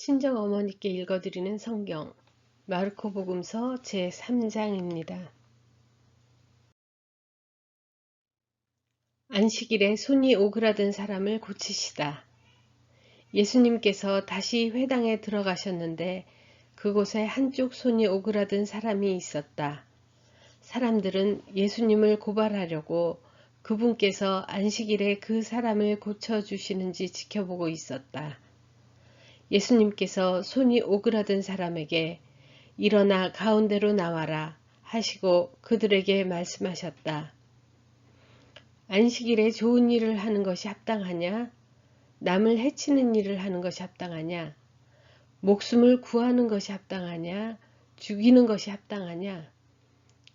친정어머니께 읽어드리는 성경 마르코복음서 제3장입니다. 안식일에 손이 오그라든 사람을 고치시다. 예수님께서 다시 회당에 들어가셨는데 그곳에 한쪽 손이 오그라든 사람이 있었다. 사람들은 예수님을 고발하려고 그분께서 안식일에 그 사람을 고쳐주시는지 지켜보고 있었다. 예수님께서 손이 오그라든 사람에게 일어나 가운데로 나와라 하시고 그들에게 말씀하셨다. 안식일에 좋은 일을 하는 것이 합당하냐? 남을 해치는 일을 하는 것이 합당하냐? 목숨을 구하는 것이 합당하냐? 죽이는 것이 합당하냐?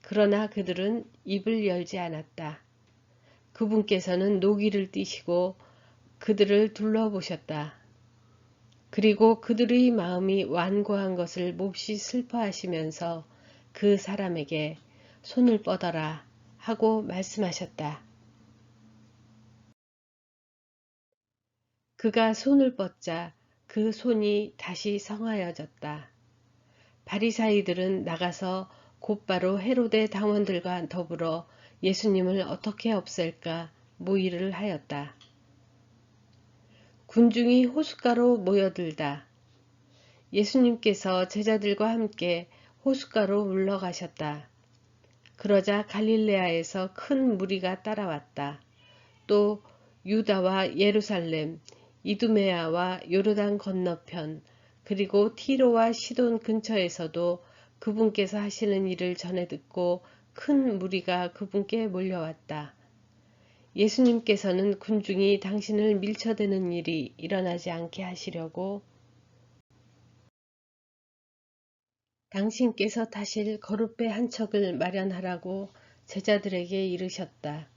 그러나 그들은 입을 열지 않았다. 그분께서는 노기를 띠시고 그들을 둘러보셨다. 그리고 그들의 마음이 완고한 것을 몹시 슬퍼하시면서 그 사람에게 손을 뻗어라 하고 말씀하셨다. 그가 손을 뻗자 그 손이 다시 성하여졌다. 바리사이들은 나가서 곧바로 헤로데 당원들과 더불어 예수님을 어떻게 없앨까 모의를 하였다. 군중이 호숫가로 모여들다. 예수님께서 제자들과 함께 호숫가로 물러가셨다. 그러자 갈릴레아에서 큰 무리가 따라왔다. 또 유다와 예루살렘, 이두메아와 요르단 건너편, 그리고 티로와 시돈 근처에서도 그분께서 하시는 일을 전해 듣고 큰 무리가 그분께 몰려왔다. 예수님께서는 군중이 당신을 밀쳐대는 일이 일어나지 않게 하시려고 당신께서 타실 거룻배 한 척을 마련하라고 제자들에게 이르셨다.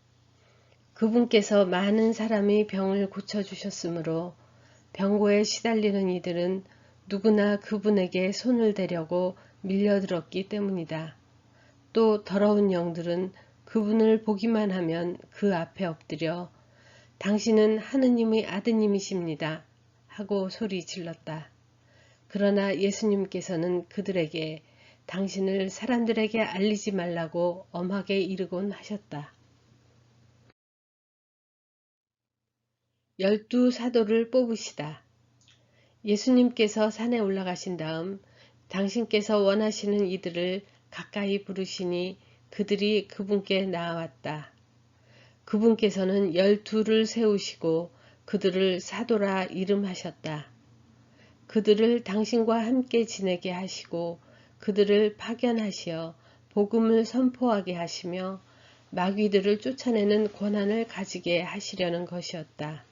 그분께서 많은 사람의 병을 고쳐주셨으므로 병고에 시달리는 이들은 누구나 그분에게 손을 대려고 밀려들었기 때문이다. 또 더러운 영들은 그분을 보기만 하면 그 앞에 엎드려 당신은 하느님의 아드님이십니다 하고 소리 질렀다. 그러나 예수님께서는 그들에게 당신을 사람들에게 알리지 말라고 엄하게 이르곤 하셨다. 12 사도를 뽑으시다. 예수님께서 산에 올라가신 다음 당신께서 원하시는 이들을 가까이 부르시니 그들이 그분께 나아왔다. 그분께서는 12를 세우시고 그들을 사도라 이름하셨다. 그들을 당신과 함께 지내게 하시고 그들을 파견하시어 복음을 선포하게 하시며 마귀들을 쫓아내는 권한을 가지게 하시려는 것이었다.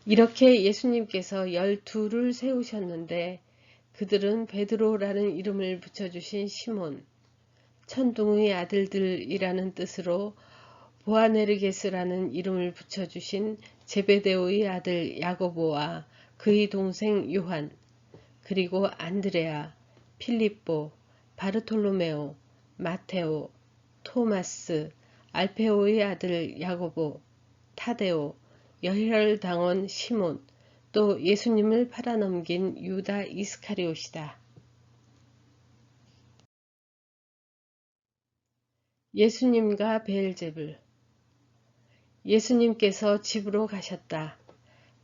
이렇게 예수님께서 12를 세우셨는데 그들은 베드로라는 이름을 붙여주신 시몬, 천둥의 아들들이라는 뜻으로 보아네르게스라는 이름을 붙여주신 제베데오의 아들 야고보와 그의 동생 요한, 그리고 안드레아, 필립보, 바르톨로메오, 마테오, 토마스, 알페오의 아들 야고보, 타데오, 열혈당원 시몬, 또 예수님을 팔아넘긴 유다 이스카리옷이다. 예수님과 베엘제불. 예수님께서 집으로 가셨다.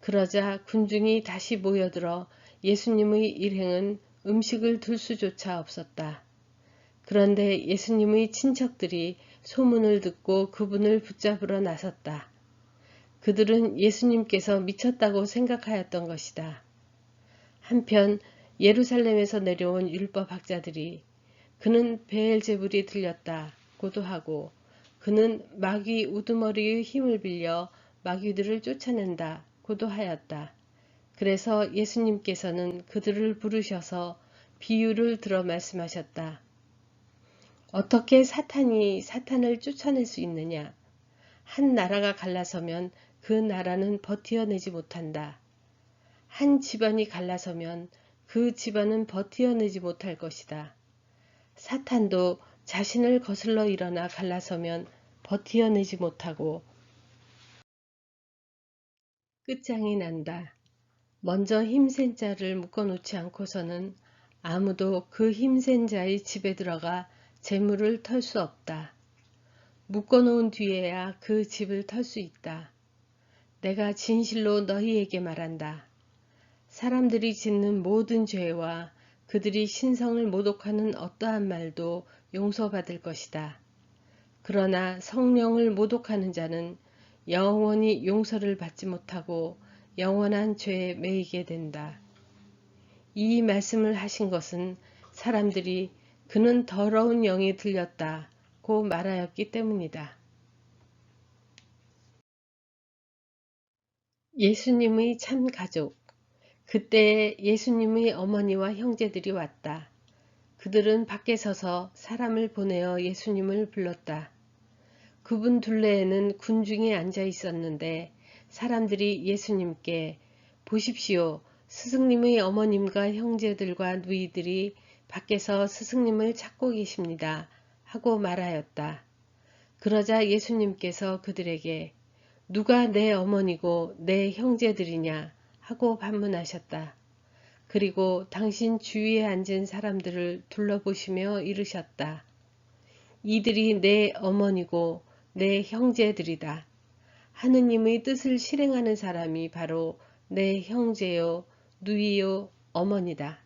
그러자 군중이 다시 모여들어 예수님의 일행은 음식을 둘 수조차 없었다. 그런데 예수님의 친척들이 소문을 듣고 그분을 붙잡으러 나섰다. 그들은 예수님께서 미쳤다고 생각하였던 것이다. 한편 예루살렘에서 내려온 율법학자들이 그는 베엘제불이 들렸다고도 하고 그는 마귀 우두머리의 힘을 빌려 마귀들을 쫓아낸다고도 하였다. 그래서 예수님께서는 그들을 부르셔서 비유를 들어 말씀하셨다. 어떻게 사탄이 사탄을 쫓아낼 수 있느냐? 한 나라가 갈라서면 그 나라는 버티어내지 못한다. 한 집안이 갈라서면 그 집안은 버티어내지 못할 것이다. 사탄도 자신을 거슬러 일어나 갈라서면 버티어내지 못하고 끝장이 난다. 먼저 힘센 자를 묶어놓지 않고서는 아무도 그 힘센 자의 집에 들어가 재물을 털 수 없다. 묶어놓은 뒤에야 그 집을 털 수 있다. 내가 진실로 너희에게 말한다. 사람들이 짓는 모든 죄와 그들이 신성을 모독하는 어떠한 말도 용서받을 것이다. 그러나 성령을 모독하는 자는 영원히 용서를 받지 못하고 영원한 죄에 매이게 된다. 이 말씀을 하신 것은 사람들이 그는 더러운 영에 들렸다고 말하였기 때문이다. 예수님의 참 가족. 그때 예수님의 어머니와 형제들이 왔다. 그들은 밖에 서서 사람을 보내어 예수님을 불렀다. 그분 둘레에는 군중이 앉아 있었는데 사람들이 예수님께 보십시오. 스승님의 어머님과 형제들과 누이들이 밖에서 스승님을 찾고 계십니다. 하고 말하였다. 그러자 예수님께서 그들에게 누가 내 어머니고 내 형제들이냐 하고 반문하셨다. 그리고 당신 주위에 앉은 사람들을 둘러보시며 이르셨다. 이들이 내 어머니고 내 형제들이다. 하느님의 뜻을 실행하는 사람이 바로 내 형제요, 누이요, 어머니다.